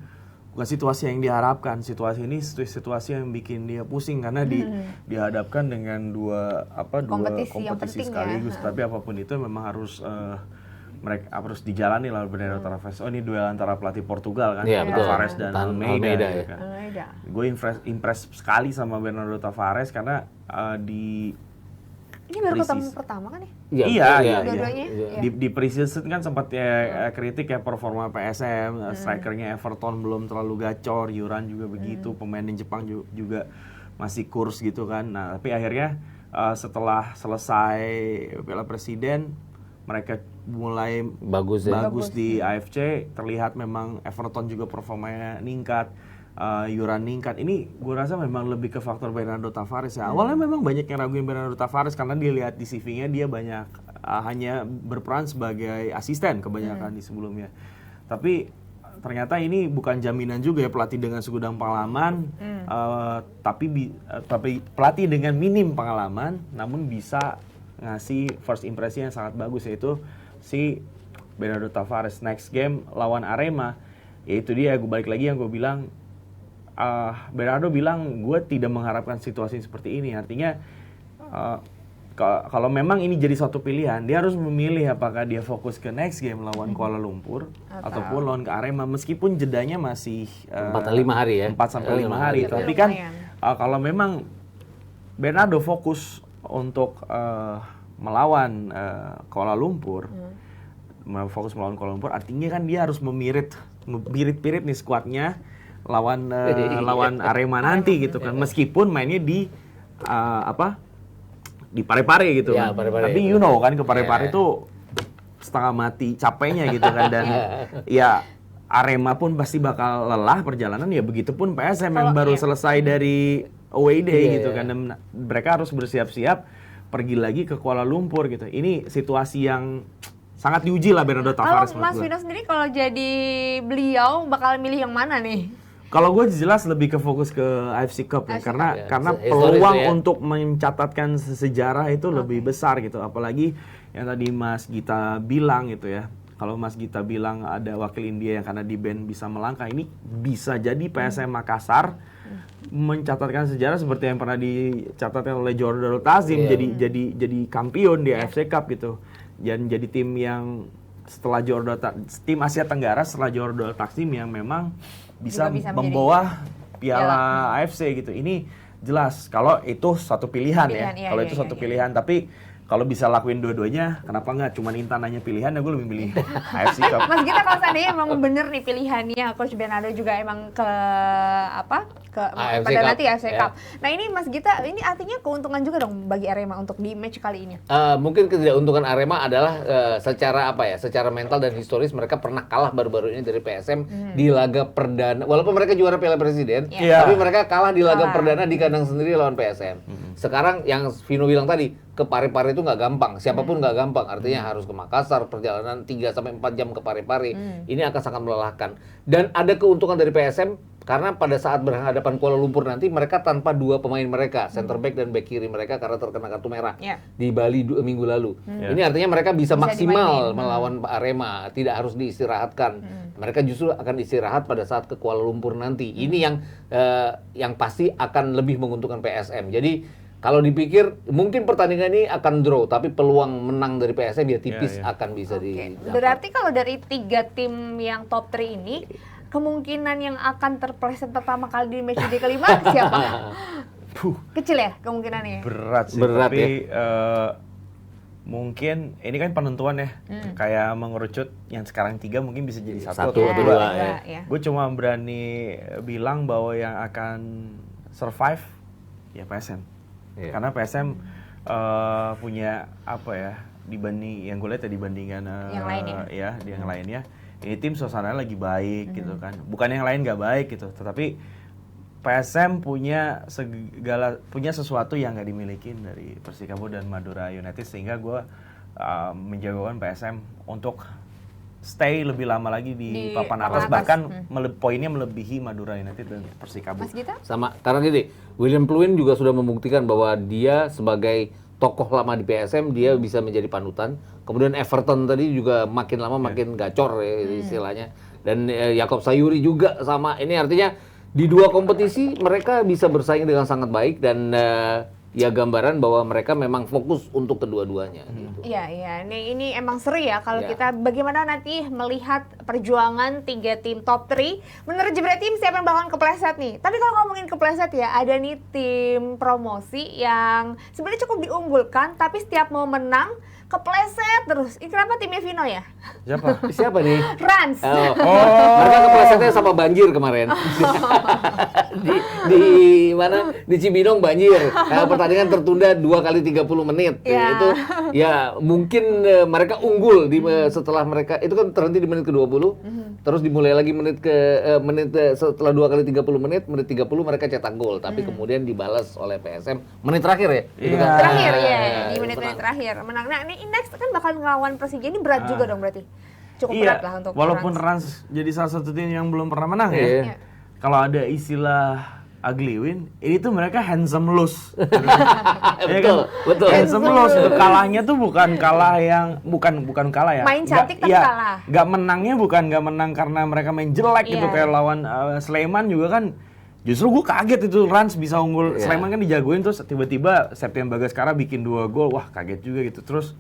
bukan situasi yang diharapkan. Situasi ini situasi yang bikin dia pusing karena dihadapkan dengan dua kompetisi sekaligus. Tapi apapun itu memang harus mereka harus dijalani lah Bernardo Tavares. Ini duel antara pelatih Portugal kan, Tavares dan Almeida ya. Kan. Gue impress sekali sama Bernardo Tavares karena ini baru ketemu pertama kan ya? Iya. Dua-duanya. Di pre-season kan sempat kritik ya performa PSM, strikernya Everton belum terlalu gacor, Yuran juga begitu, pemain di Jepang juga masih kurs gitu kan. Nah, tapi akhirnya setelah selesai Piala Presiden mereka mulai bagus di AFC, terlihat memang Everton juga performanya ningkat. Yuran ningkat. Ini gue rasa memang lebih ke faktor Bernardo Tavares ya. Awalnya memang banyak yang raguin Bernardo Tavares karena dilihat di CV-nya dia banyak hanya berperan sebagai asisten kebanyakan di sebelumnya. Tapi ternyata ini bukan jaminan juga ya pelatih dengan segudang pengalaman, tapi pelatih dengan minim pengalaman namun bisa ngasih first impression yang sangat bagus, yaitu si Bernardo Tavares. Next game lawan Arema, yaitu dia gue balik lagi yang gue bilang, Bernardo bilang gue tidak mengharapkan situasi seperti ini. Artinya kalau memang ini jadi suatu pilihan, dia harus memilih apakah dia fokus ke next game lawan Kuala Lumpur ataupun lawan ke Arema, meskipun jedanya masih 4-5 hari ya. 4-5 hari. Tapi kan kalau memang Bernardo fokus untuk melawan Kuala Lumpur, fokus melawan Kuala Lumpur, artinya kan dia harus mempirit-pirit nih skuadnya lawan Arema nanti gitu kan, meskipun mainnya di di Parepare gitu kan. Tapi kan ke Parepare itu setengah mati capeknya gitu kan, dan ya Arema pun pasti bakal lelah perjalanan ya, begitupun PSM yang baru selesai dari away day gitu kan, dan mereka harus bersiap-siap pergi lagi ke Kuala Lumpur gitu. Ini situasi yang sangat diuji lah Bernardo Tavares. Kalau Mas Vino sendiri kalau jadi beliau bakal milih yang mana nih? Kalau gue jelas lebih ke fokus ke AFC Cup ya, karena peluang untuk mencatatkan sejarah itu lebih besar gitu, apalagi yang tadi Mas Gita bilang gitu ya. Kalau Mas Gita bilang ada wakil India yang karena di-ban bisa melangkah, ini bisa jadi PSM Makassar mencatatkan sejarah seperti yang pernah dicatatkan oleh Jordal Tazim, jadi kampion di AFC Cup gitu. Dan jadi tim yang setelah tim Asia Tenggara setelah Jordal Taksim yang memang bisa membawa piala AFC gitu. Ini jelas kalau itu satu pilihan ya. Kalau itu satu pilihan, tapi kalau bisa lakuin dua-duanya, kenapa nggak? Cuman Intan nanya pilihan, ya gue lebih milih AFC Cup. Mas Gita, kalau seandainya emang bener nih pilihannya, Coach Bernardo juga emang ke AFC pada Cup, nanti AFC Cup. Nah ini Mas Gita, ini artinya keuntungan juga dong bagi Arema untuk di match kali ini. Mungkin ketidakuntungan Arema adalah secara mental dan historis mereka pernah kalah baru-baru ini dari PSM di laga perdana. Walaupun mereka juara Piala Presiden, tapi mereka kalah di laga perdana di kandang sendiri lawan PSM. Sekarang yang Vino bilang tadi, ke Parepare itu nggak gampang, siapapun nggak gampang. Artinya harus ke Makassar, perjalanan 3-4 jam ke Parepare. Ini akan sangat melelahkan. Dan ada keuntungan dari PSM karena pada saat berhadapan Kuala Lumpur nanti mereka tanpa dua pemain mereka, center back dan back kiri mereka karena terkena kartu merah di Bali minggu lalu. Ini artinya mereka bisa maksimal melawan Arema, tidak harus diistirahatkan. Mereka justru akan istirahat pada saat ke Kuala Lumpur nanti. Ini yang pasti akan lebih menguntungkan PSM. Jadi kalau dipikir mungkin pertandingan ini akan draw, tapi peluang menang dari PSM ya tipis akan bisa didapat. Berarti kalau dari 3 tim yang top 3 ini, kemungkinan yang akan terpleset pertama kali di matchday kelima siapa? Kecil ya kemungkinannya. Berat sih, Berat tapi mungkin ini kan penentuan ya, kayak mengerucut yang sekarang 3 mungkin bisa jadi Satu atau atau 2. dua, ya. Gue cuma berani bilang bahwa yang akan survive ya PSM. Iya. Karena PSM punya apa ya, dibanding yang gue lihat ya dibandingkan Yang lain ya di yang lainnya, ini tim suasananya lagi baik gitu kan. Bukan yang lain nggak baik gitu, tetapi PSM punya sesuatu yang nggak dimiliki dari Persikabo dan Madura United, sehingga gue menjagokan PSM untuk stay lebih lama lagi di papan atas, bahkan poinnya melebihi Madura United dan Persikabo. Mas Gita? Sama, karena gini, William Pluim juga sudah membuktikan bahwa dia sebagai tokoh lama di PSM, dia bisa menjadi panutan. Kemudian Everton tadi juga makin lama makin gacor ya istilahnya. Dan Yakob Sayuri juga sama. Ini artinya di 2 kompetisi mereka bisa bersaing dengan sangat baik dan ya gambaran bahwa mereka memang fokus untuk kedua-duanya gitu. Iya. Ini emang seru ya kalau Iya. kita bagaimana nanti melihat perjuangan 3 tim top 3. Menurut Jebret Tim siapa yang bakalan kepleset nih? Tapi kalau ngomongin kepleset ya, ada nih tim promosi yang sebenarnya cukup diunggulkan, tapi setiap mau menang kepleset terus. Ini kenapa timnya Vino ya? Siapa? Siapa nih? Rans. Mereka keplesetnya sama banjir kemarin. di mana? Di Cibinong banjir. Pertandingan tertunda 2 kali 30 menit. Ya. Itu ya mungkin mereka unggul di setelah mereka itu kan terhenti di menit ke-20. Terus dimulai lagi setelah 2 kali 30 menit, menit 30 mereka cetak gol, tapi kemudian dibalas oleh PSM menit terakhir ya. Gitu kan? Terakhir ya, di itu menit-menit menang. terakhir menang. Nah, ini next kan bakal ngelawan Persija, ini berat juga dong berarti. Cukup Iya, berat lah untuk walaupun Rans. Rans jadi salah satu tim yang belum pernah menang ya. Iya. Iya. Kalau ada istilah ugly win, ini tuh mereka handsome lose. Betul. Handsome lose. Kalahnya tuh bukan kalah yang bukan kalah ya. Main cantik tapi iya, kalah. Nggak menangnya bukan nggak menang karena mereka main jelek gitu, Iya. kayak lawan Sleman juga kan. Justru gue kaget itu Rans bisa unggul. Iya. Sleman kan dijagoin, terus tiba-tiba Septian Bagaskara bikin 2 gol. Wah, kaget juga gitu. Terus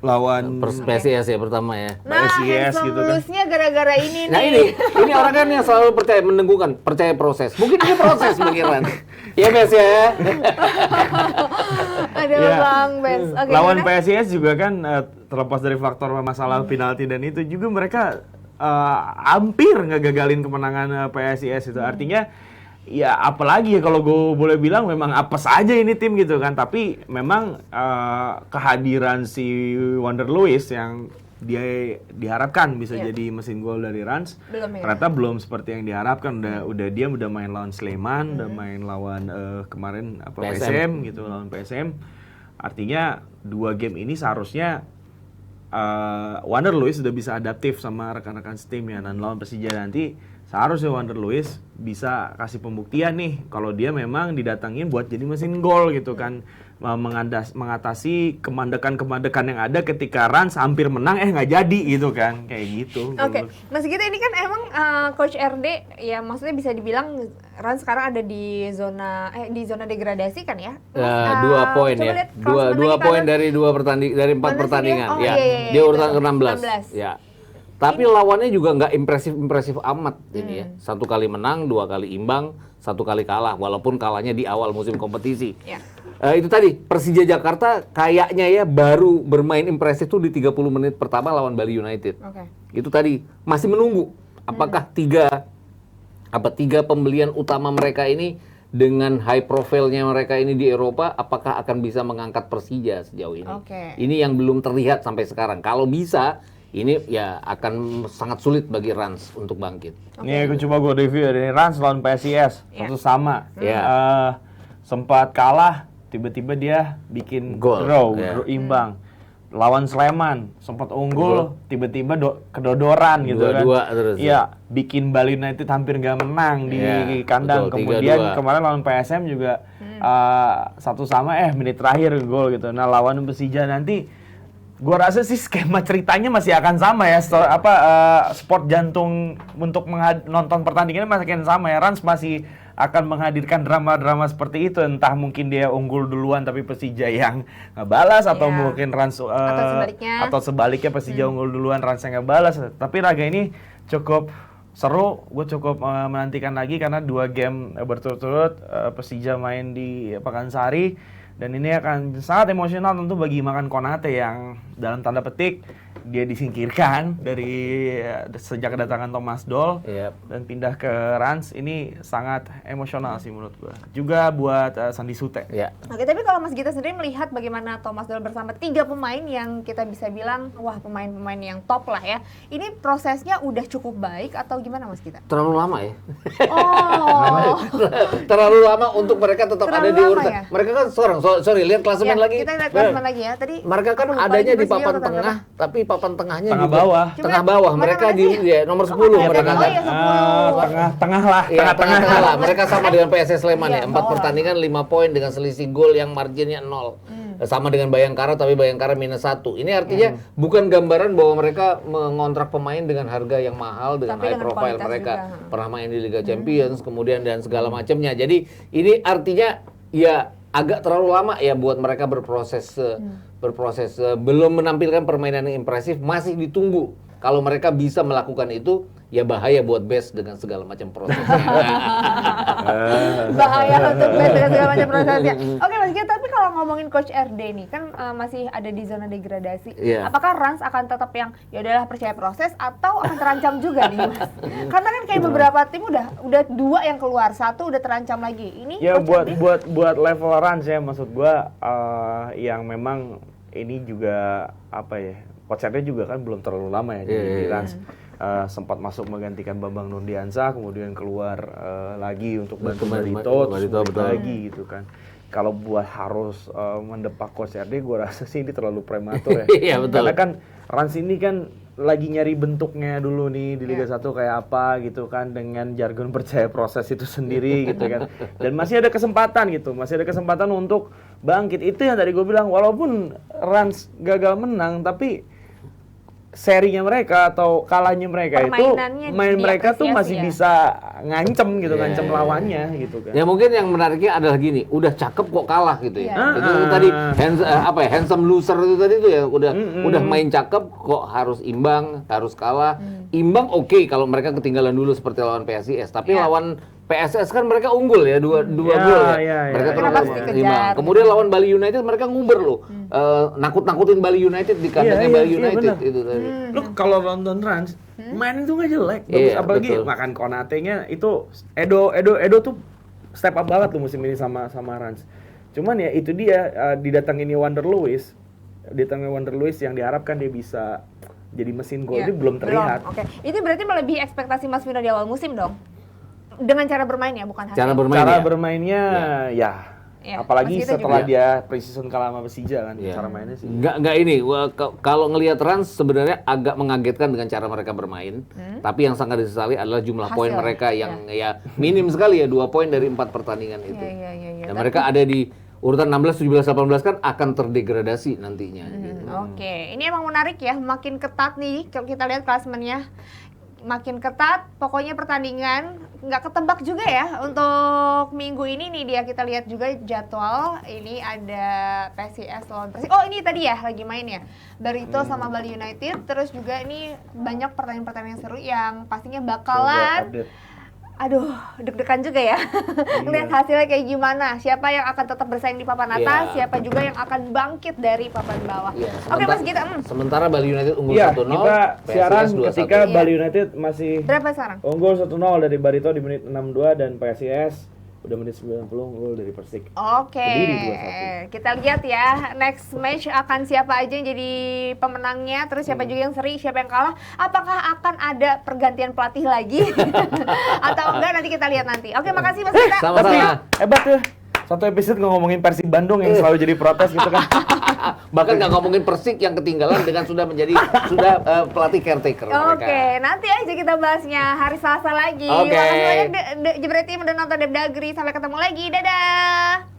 lawan PSIS ya pertama ya. Nah, PSIS handsome gitu kan. lose-nya gara-gara ini Nah nih. ini orang kan yang selalu percaya mendengukan, percaya proses. Mungkin ini proses bagi Rans. Iya Bes ya. Aduh Iya. Bang Bes. Oke, Lawan gimana? PSIS juga kan terlepas dari faktor masalah penalti dan itu juga mereka hampir ngegagalin kemenangan PSIS itu. Artinya ya apalagi ya kalau gue boleh bilang memang apes aja ini tim gitu kan. Tapi memang kehadiran si Wander Luiz yang dia diharapkan bisa Iya. jadi mesin gol dari Rans, Belum ya? ternyata belum seperti yang diharapkan. Dia udah main lawan Sleman, udah main lawan kemarin PSM gitu, lawan PSM. Artinya 2 game ini seharusnya Wander Luiz sudah bisa adaptif sama rekan-rekan setimnya, dan lawan Persija nanti seharusnya Wander Luiz bisa kasih pembuktian nih kalau dia memang didatangin buat jadi mesin gol gitu kan, mengatasi kemandekan yang ada ketika Rans hampir menang nggak jadi gitu kan, kayak gitu. Oke, Mas Gita ini kan emang Coach RD ya, maksudnya bisa dibilang Rans sekarang ada di zona degradasi kan ya? Mas, 2 poin coba ya. lihat klasemen 2 lagi poin kanan. dari 4 Mana sih pertandingan. dia? Oh, Ya. iya, Dia itu. urutan ke-16. 16. Ya. Tapi lawannya juga nggak impresif amat ini ya. 1 kali menang, 2 kali imbang, 1 kali kalah, walaupun kalahnya di awal musim kompetisi. Ya. Itu tadi Persija Jakarta kayaknya ya baru bermain impresif tuh di 30 menit pertama lawan Bali United. Oke. Itu tadi masih menunggu apakah tiga pembelian utama mereka ini dengan high profile-nya mereka ini di Eropa, apakah akan bisa mengangkat Persija sejauh ini. Oke. Ini yang belum terlihat sampai sekarang. Kalau bisa, ini ya akan sangat sulit bagi Rans untuk bangkit. Nih aku coba gue review dari Rans lawan PSIS, satu sama. Iya. Sempat kalah, tiba-tiba dia bikin Gol, draw, iya. imbang. Lawan Sleman sempat unggul, tiba-tiba kedodoran gitu kan. 2-2 terus. Iya, bikin Bali United hampir nggak menang di Iya, kandang. betul, Kemudian 3-2. kemarin lawan PSM juga satu sama menit terakhir gol gitu. Nah, lawan Persija nanti gua rasa sih skema ceritanya masih akan sama ya. Sport jantung untuk nonton pertandingannya masih akan sama ya. Rans masih akan menghadirkan drama-drama seperti itu, entah mungkin dia unggul duluan tapi Persija yang ngebalas, atau Iya. mungkin Rans Atau sebaliknya. Persija unggul duluan Rans yang ngebalas. Tapi laga ini cukup seru, gue cukup menantikan lagi karena 2 game berturut-turut Persija main di Pakansari, dan ini akan sangat emosional tentu bagi Makan Konate yang dalam tanda petik dia disingkirkan dari sejak kedatangan Thomas Doll dan pindah ke Rans. Ini sangat emosional sih menurut gue. Juga buat Sandi Sute. Oke, tapi kalau Mas Gita sendiri melihat bagaimana Thomas Doll bersama 3 pemain yang kita bisa bilang wah pemain-pemain yang top lah ya. Ini prosesnya udah cukup baik atau gimana Mas Gita? Terlalu lama ya. Oh. Terlalu lama untuk mereka tetap Terlalu ada di lama urutan. ya? Mereka kan sorry lihat klasemen Ya, lagi. kita lihat klasemen lagi ya. Tadi Mereka kan lupa adanya lagi di Persija papan urutan tengah, tapi papan tengahnya Tengah juga bawah. tengah Cuma, bawah. mana Mereka mana di sih? nomor 10 Oh, mereka. oh iya, 10. Tengah-tengah lah. Iya, tengah-tengah lah. Mereka sama dengan PSS Sleman Iya, ya. 4 bawah. pertandingan 5 poin dengan selisih gol yang marginnya 0. Sama dengan Bayangkara tapi Bayangkara -1. Ini artinya bukan gambaran bahwa mereka mengontrak pemain dengan harga yang mahal dengan Tapi high dengan profile kualitas mereka. juga. Pernah main di Liga Champions kemudian dan segala macamnya. Jadi ini artinya ya agak terlalu lama ya buat mereka berproses belum menampilkan permainan yang impresif, masih ditunggu. Kalau mereka bisa melakukan itu, ya bahaya buat BES dengan segala macam prosesnya. Bahaya untuk band dengan segala macam prosesnya. Oke Mas Gita, tapi kalau ngomongin Coach RD nih kan masih ada di zona degradasi. Iya. Apakah Rans akan tetap yang ya udahlah percaya proses atau akan terancam juga nih Mas? Karena kan kayak beberapa tim udah 2 yang keluar, 1 udah terancam lagi. Ini Ya Coach RD? buat level Rans ya, maksud gua yang memang ini juga apa ya, Coach RD juga kan belum terlalu lama ya di Rans. Sempat masuk menggantikan Bambang Nurdiansyah, kemudian keluar lagi untuk bantu Barito, terus Barito, balik betul. lagi gitu kan. Kalau buat harus mendepak Coach RD, gue rasa sih ini terlalu prematur ya. Iya, betul. Karena kan Rans ini kan lagi nyari bentuknya dulu nih di Liga 1 kayak apa gitu kan, dengan jargon percaya proses itu sendiri gitu kan. Dan masih ada kesempatan gitu, masih ada kesempatan untuk bangkit. Itu yang tadi gue bilang, walaupun Rans gagal menang tapi serinya mereka atau kalahnya mereka itu Permainannya mereka tuh diapresiasi masih ya. bisa ngancem gitu, Iya, ngancem iya. lawannya gitu kan. Ya mungkin yang menariknya adalah gini, udah cakep kok kalah gitu ya. Iya. Itu tadi handsome loser itu tadi tuh ya, udah main cakep kok harus imbang, harus kalah. Imbang oke kalau mereka ketinggalan dulu seperti lawan PSIS, tapi Iya. lawan PSS kan mereka unggul ya, dua Ya, gol ya. ya, Mereka ya. terus Kenapa harus dikejar? imbang. Kemudian lawan Bali United mereka nguber loh. Nakut-nakutin Bali United di kandangnya Iya, Bali iya, United benar. itu tadi. Lu kalau nonton Rans, main itu nggak jelek, bagus. Iya, Apalagi betul. Makan Konate-nya itu Edo tuh step up banget tuh musim ini sama Rans. Cuman ya itu dia didatangin Wander Luiz yang diharapkan dia bisa jadi mesin gol Iya, itu belum terlihat. Oke, itu berarti melebihi ekspektasi Mas Vino di awal musim dong? Dengan cara bermain ya, bukan hasil. Cara bermain Cara ya. bermainnya ya. Iya, Apalagi Mas Gita setelah juga. dia pre-season kalah sama Persija kan, Iya. cara mainnya sih. Enggak ini. Kalau ngelihat Rans sebenarnya agak mengagetkan dengan cara mereka bermain. Tapi yang sangat disesali adalah jumlah Hasil, poin mereka yang ya minim sekali ya, 2 poin dari 4 pertandingan itu. Iya. Dan mereka ada di urutan 16, 17, 18 kan akan terdegradasi nantinya. gitu. Oke, ini emang menarik ya, makin ketat nih kalau kita lihat klasemennya. Makin ketat, pokoknya pertandingan nggak ketebak juga ya untuk minggu ini nih dia kita lihat juga jadwal. Ini ada PSIS lawan Persik. Oh ini tadi ya lagi main ya, Barito sama Bali United. Terus juga ini banyak pertandingan-pertandingan seru yang pastinya Coba bakalan. update. Aduh, deg-degan juga ya. Lihat hasilnya kayak gimana. Siapa yang akan tetap bersaing di papan atas, Iya. siapa juga yang akan bangkit dari papan bawah. Iya, Oke Mas Gita, Sementara Bali United unggul Iya, 1-0, kita siaran PSIS 2-1. ketika Iya. Bali United masih berapa sekarang? unggul 1-0 dari Barito di menit 62 dan PSIS udah menit 90 unggul dari Persik. Oke, Berdiri 2-1. kita lihat ya next match akan siapa aja yang jadi pemenangnya, terus siapa juga yang seri, siapa yang kalah. Apakah akan ada pergantian pelatih lagi atau enggak, nanti kita lihat nanti. Oke, makasih Mas Gita. Sama-sama. Tapi hebat tuh. Satu episode ngomongin Persib Bandung yang selalu jadi protes gitu kan. Bahkan nggak ngomongin Persik yang ketinggalan dengan sudah pelatih caretaker Oke, mereka. nanti aja kita bahasnya hari Selasa lagi. Oke. Makasih banyak Jebret Team udah nonton Debdagri. Sampai ketemu lagi. Dadah.